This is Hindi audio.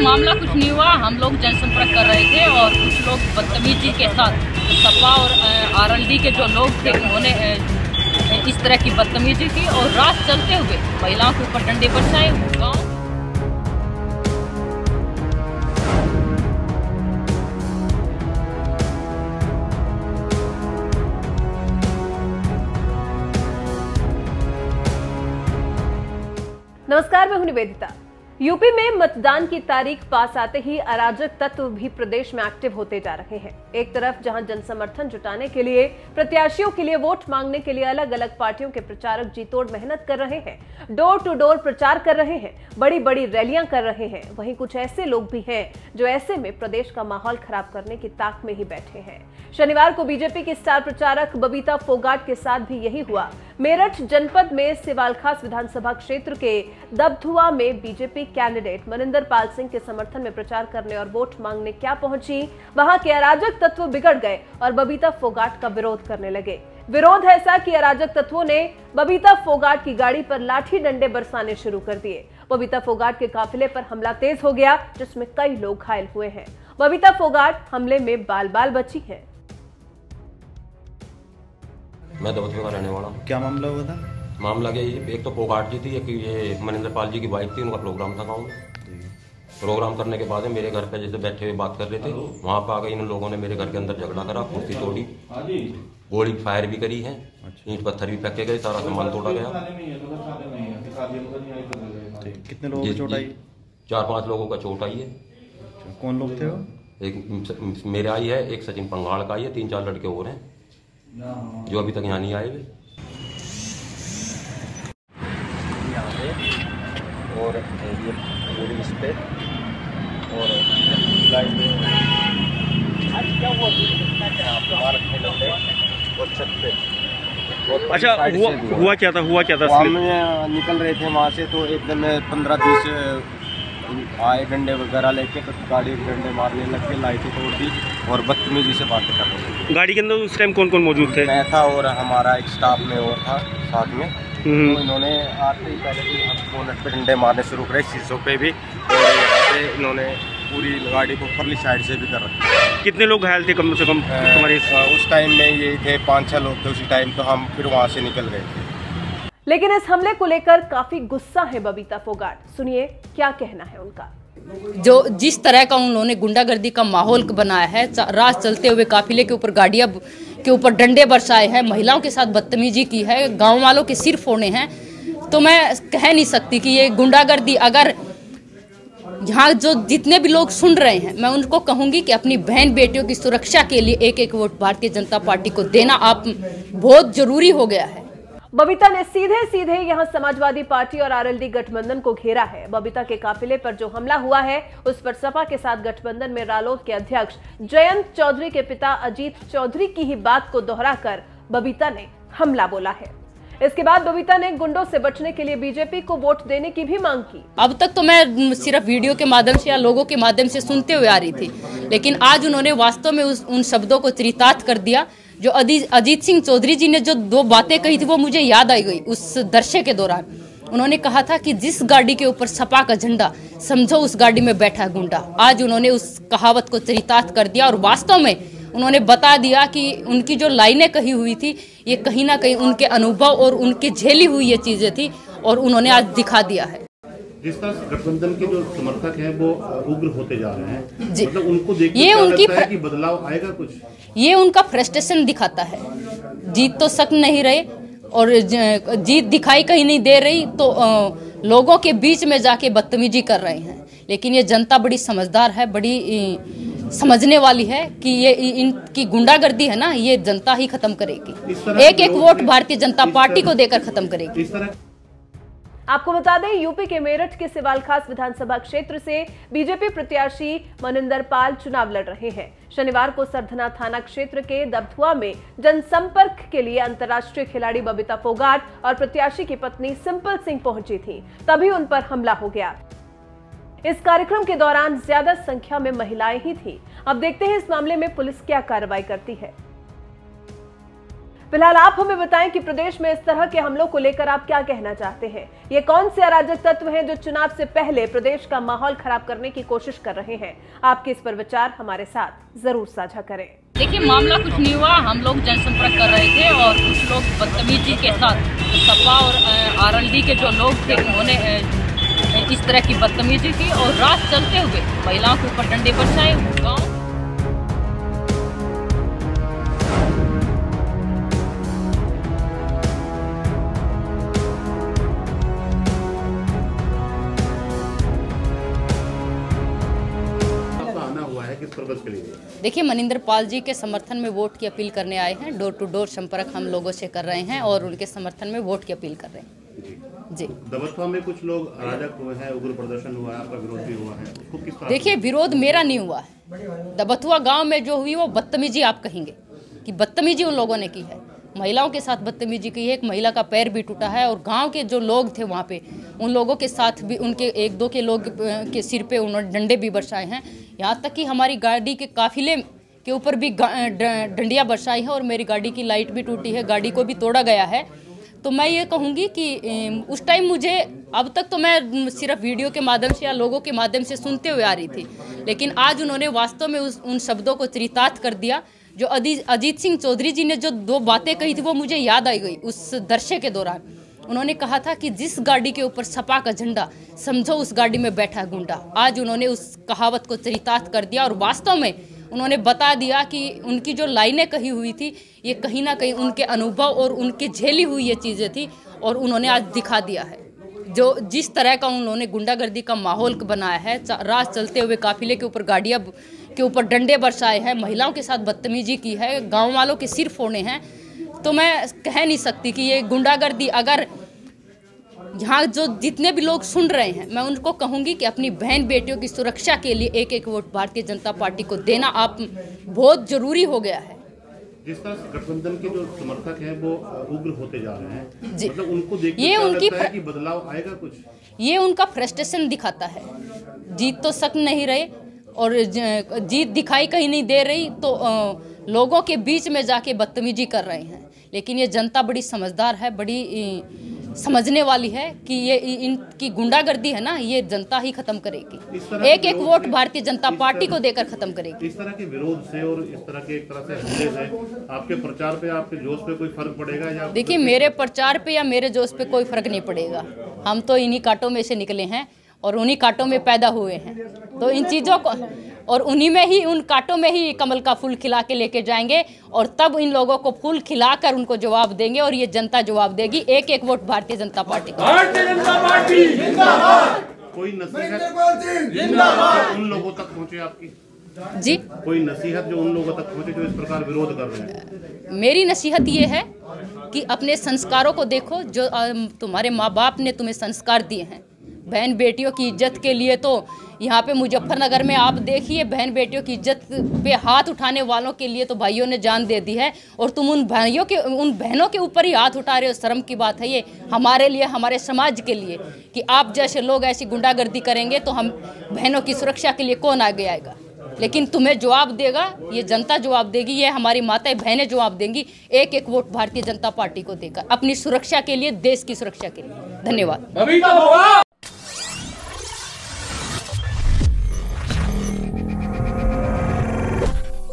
मामला कुछ नहीं हुआ। हम लोग जनसंपर्क कर रहे थे और कुछ लोग बदतमीजी के साथ सपा और आरएलडी के जो लोग थे उन्होंने इस तरह की बदतमीजी की और रात चलते हुए महिलाओं के ऊपर डंडे बरसाए। गाँव नमस्कार, मैं हूं निवेदिता। यूपी में मतदान की तारीख पास आते ही अराजक तत्व भी प्रदेश में एक्टिव होते जा रहे हैं। एक तरफ जहां जनसमर्थन जुटाने के लिए, प्रत्याशियों के लिए वोट मांगने के लिए अलग अलग पार्टियों के प्रचारक जी तोड़ मेहनत कर रहे हैं, डोर टू डोर प्रचार कर रहे हैं, बड़ी बड़ी रैलियां कर रहे हैं। वहीं कुछ ऐसे लोग भी हैं जो ऐसे में प्रदेश का माहौल खराब करने की ताक में ही बैठे हैं। शनिवार को बीजेपी की स्टार प्रचारक बबीता फोगाट के साथ भी यही हुआ। मेरठ जनपद में सिवालखास विधानसभा क्षेत्र के दबधुआ में बीजेपी कैंडिडेट मनिंदर पाल सिंह के समर्थन में प्रचार करने और वोट मांगने क्या पहुंची, वहां के अराजक तत्व बिगड़ गए और बबीता फोगाट का विरोध करने लगे। विरोध ऐसा कि अराजक तत्वों ने बबीता फोगाट की गाड़ी पर लाठी डंडे बरसाने शुरू कर दिए। बबीता फोगाट के काफिले पर हमला तेज हो गया, जिसमें कई लोग घायल हुए हैं। बबीता फोगाट हमले में बाल बाल बची है। मैं दबदबे का रहने वाला हूँ। क्या मामला हुआ था? मामला क्या, एक तो फोगाट जी थी, एक ये मनिंदर पाल जी की वाइफ थी, उनका प्रोग्राम था गाँव में। प्रोग्राम करने के बाद मेरे घर पे जैसे बैठे हुए बात कर रहे थे, वहाँ पे आ गए इन लोगों ने मेरे घर के अंदर झगड़ा करा, कुर्सी तोड़ी, गोली फायर भी करी है, ईंट पत्थर भी फेंके गए, सारा सामान तोड़ा गया। कितने लोगों को चोट आई? 4-5 लोगों का चोट आई है। कौन लोग थे वो? एक मेरे आई है, एक सचिन पंगाड़ का आई है, 3-4 लड़के और हैं जो अभी तक यहाँ नहीं आए हुए। और ये पूरी इस पे और क्या हुआ? अच्छा, हुआ क्या था? हम निकल रहे थे वहाँ से, तो एकदम 15-20 आए डंडे वगैरह लेके, तो गाड़ी डंडे मारने लग के, लाइटें तोड़ दी और बदतमीजी से बातें कर रहे थे। गाड़ी के अंदर उस टाइम कौन कौन मौजूद थे? मैं था और हमारा एक स्टाफ में और था साथ में। तो इन्होंने आते ही पहले बोनट पे डंडे मारने शुरू करे, शीशों पे भी, और यहाँ पे इन्होंने पूरी गाड़ी को परली साइड से भी कर रखा। कितने लोग घायल थे कम से कम तुम्हारे? उस टाइम में ये थे 5-6 लोग थे उसी टाइम, तो हम फिर वहाँ से निकल गए थे। लेकिन इस हमले को लेकर काफी गुस्सा है बबीता फोगाट। सुनिए क्या कहना है उनका। जो जिस तरह का उन्होंने गुंडागर्दी का माहौल बनाया है, रात चलते हुए काफिले के ऊपर, गाड़ियां के ऊपर डंडे बरसाए हैं, महिलाओं के साथ बदतमीजी की है, गांव वालों के सिर फोड़े हैं, तो मैं कह नहीं सकती कि ये गुंडागर्दी। अगर यहाँ जो जितने भी लोग सुन रहे हैं, मैं उनको कहूंगी कि अपनी बहन बेटियों की सुरक्षा के लिए एक वोट भारतीय जनता पार्टी को देना आप बहुत जरूरी हो गया है। बबीता ने सीधे सीधे यहां समाजवादी पार्टी और आरएलडी गठबंधन को घेरा है। बबीता के काफिले पर जो हमला हुआ है, उस पर सपा के साथ गठबंधन में रालोद के अध्यक्ष जयंत चौधरी के पिता अजीत चौधरी की ही बात को दोहराकर बबीता ने हमला बोला है। इसके बाद बबीता ने गुंडों से बचने के लिए बीजेपी को वोट देने की भी मांग की। अब तक तो मैं सिर्फ वीडियो के माध्यम से या लोगों के माध्यम से सुनते हुए आ रही थी, लेकिन आज उन्होंने वास्तव में उन शब्दों को चरितार्थ कर दिया। जो अजीत सिंह चौधरी जी ने जो 2 बातें कही थी, वो मुझे याद आई गई उस दृश्य के दौरान। उन्होंने कहा था कि जिस गाड़ी के ऊपर सपा का झंडा, समझो उस गाड़ी में बैठा है गुंडा। आज उन्होंने उस कहावत को चरितार्थ कर दिया और वास्तव में उन्होंने बता दिया कि उनकी जो लाइनें कही हुई थी, ये कहीं ना कहीं उनके अनुभव और उनकी झेली हुई ये चीजें थी, और उन्होंने आज दिखा दिया है। जिस तरह गठबंधन के जो समर्थक हैं वो उग्र होते जा रहे हैं, जी, मतलब उनको देख ये उनकी कि बदलाव आएगा कुछ? ये उनका फ्रस्ट्रेशन दिखाता है। जीत तो सक नहीं रहे और जीत दिखाई कहीं नहीं दे रही, तो लोगों के बीच में जाके बदतमीजी कर रहे हैं। लेकिन ये जनता बड़ी समझदार है, बड़ी समझने वाली है कि ये इनकी गुंडागर्दी है ना, ये जनता ही खत्म करेगी। एक वोट भारतीय जनता पार्टी को देकर खत्म करेगी। आपको बता दें, यूपी के मेरठ के सिवालखास विधानसभा क्षेत्र से बीजेपी प्रत्याशी मनिंदर पाल चुनाव लड़ रहे हैं। शनिवार को सरधना थाना क्षेत्र के दबधुआ में जनसंपर्क के लिए अंतर्राष्ट्रीय खिलाड़ी बबीता फोगाट और प्रत्याशी की पत्नी सिंपल सिंह पहुंची थी, तभी उन पर हमला हो गया। इस कार्यक्रम के दौरान ज्यादा संख्या में महिलाएं ही थी। अब देखते हैं इस मामले में पुलिस क्या कार्रवाई करती है। फिलहाल आप हमें बताएं कि प्रदेश में इस तरह के हमलों को लेकर आप क्या कहना चाहते हैं। ये कौन से अराजक तत्व हैं जो चुनाव से पहले प्रदेश का माहौल खराब करने की कोशिश कर रहे हैं? आपके इस पर विचार हमारे साथ जरूर साझा करें। देखिए, मामला कुछ नहीं हुआ। हम लोग जनसंपर्क कर रहे थे और कुछ लोग बदतमीजी के साथ, सपा और आरएलडी के जो लोग थे उन्होंने इस तरह की बदतमीजी की और रात चलते हुए महिलाओं के ऊपर डंडे बरसाए। गाँव देखिए, मनिंदर पाल जी के समर्थन में वोट की अपील करने आए हैं। डोर टू डोर संपर्क हम लोगों से कर रहे हैं और उनके समर्थन में वोट की अपील कर रहे हैं। जी, दबथुआ में कुछ लोग अराजक हुए हैं, उग्र प्रदर्शन हुआ है, आपका विरोध भी हुआ है, उसको किस तरह? देखिए, विरोध मेरा नहीं हुआ है। दबथुआ गांव में जो हुई वो बदतमीजी आप कहेंगे कि बदतमीजी उन लोगों ने की है। महिलाओं के साथ बदतमीजी की है। एक महिला का पैर भी टूटा है और गांव के जो लोग थे वहाँ पे उन लोगों के साथ भी उनके एक दो के लोग के सिर पे उन्होंने डंडे भी बरसाए हैं। यहाँ तक कि हमारी गाड़ी के काफिले के ऊपर भी डंडियाँ बरसाई हैं और मेरी गाड़ी की लाइट भी टूटी है, गाड़ी को भी तोड़ा गया है। तो मैं ये कहूँगी कि उस टाइम मुझे, अब तक तो मैं सिर्फ वीडियो के माध्यम से या लोगों के माध्यम से सुनते हुए आ रही थी, लेकिन आज उन्होंने वास्तव में उन शब्दों को चरितार्थ कर दिया। जो अजीत सिंह चौधरी जी ने जो दो बातें कही थी वो मुझे याद आई गई उस दृश्य के दौरान। उन्होंने कहा था कि जिस गाड़ी के ऊपर सपा का झंडा, समझो उस गाड़ी में बैठा गुंडा। आज उन्होंने उस कहावत को चरितार्थ कर दिया और वास्तव में उन्होंने बता दिया कि उनकी जो लाइनें कही हुई थी ये कहीं ना कहीं उनके अनुभव और उनकी झेली हुई ये चीज़ें थी और उन्होंने आज दिखा दिया है। जो जिस तरह का उन्होंने गुंडागर्दी का माहौल बनाया है, रात चलते हुए काफिले के ऊपर गाड़ियाँ के ऊपर डंडे बरसाए हैं, महिलाओं के साथ बदतमीजी की है, गांव वालों के सिर फोड़े हैं, तो मैं कह नहीं सकती कि ये गुंडागर्दी। अगर यहाँ जो जितने भी लोग सुन रहे हैं, मैं उनको कहूँगी कि अपनी बहन बेटियों की सुरक्षा के लिए एक एक वोट भारतीय जनता पार्टी को देना आप बहुत जरूरी हो गया है। जिस तरह गठबंधन के जो समर्थक हैं वो उग्र होते जा रहे हैं, जी, मतलब उनको देख के ये क्या उनकी लगता है कि बदलाव आएगा कुछ? ये उनका फ्रस्ट्रेशन दिखाता है। जीत तो सक नहीं रहे और जीत दिखाई कहीं नहीं दे रही, तो लोगों के बीच में जाके बदतमीजी कर रहे हैं। लेकिन ये जनता बड़ी समझदार है, बड़ी समझने वाली है कि ये इनकी गुंडागर्दी है ना, ये जनता ही खत्म करेगी। एक एक वोट भारतीय जनता पार्टी को देकर खत्म करेगी। इस तरह के विरोध से और इस तरह के एक तरह से हमले से आपके प्रचार पे, आपके जोश पे कोई फर्क पड़ेगा? या देखिए, मेरे प्रचार पे या मेरे जोश पे कोई फर्क नहीं पड़ेगा। हम तो इन्हीं कांटों में से निकले हैं और उन्हीं कांटों में पैदा हुए हैं, तो इन चीज़ों को और उन्हीं में ही, उन कांटों में ही कमल का फूल खिला के लेके जाएंगे और तब इन लोगों को फूल खिलाकर उनको जवाब देंगे और ये जनता जवाब देगी। एक एक वोट भारतीय जनता पार्टी को। भारतीय जनता पार्टी जिंदाबाद। कोई नसीहत जिंदाबाद उन लोगों तक पहुंचे आपकी? जी, कोई नसीहत जो उन लोगों तक पहुंचे जो इस प्रकार विरोध कर रहे हैं? मेरी नसीहत ये है कि अपने संस्कारों को देखो, जो तुम्हारे माँ बाप ने तुम्हें संस्कार दिए हैं। बहन बेटियों की इज्जत के लिए तो यहाँ पे मुजफ्फरनगर में आप देखिए, बहन बेटियों की इज्जत पे हाथ उठाने वालों के लिए तो भाइयों ने जान दे दी है और तुम उन बहनों के ऊपर ही हाथ उठा रहे हो। शर्म की बात है ये हमारे लिए, हमारे समाज के लिए, कि आप जैसे लोग ऐसी गुंडागर्दी करेंगे तो हम बहनों की सुरक्षा के लिए कौन आगे आएगा? लेकिन तुम्हें जवाब देगा, ये जनता जवाब देगी, ये हमारी माताएं बहनें जवाब देंगी। एक एक वोट भारतीय जनता पार्टी को देकर अपनी सुरक्षा के लिए, देश की सुरक्षा के लिए। धन्यवाद।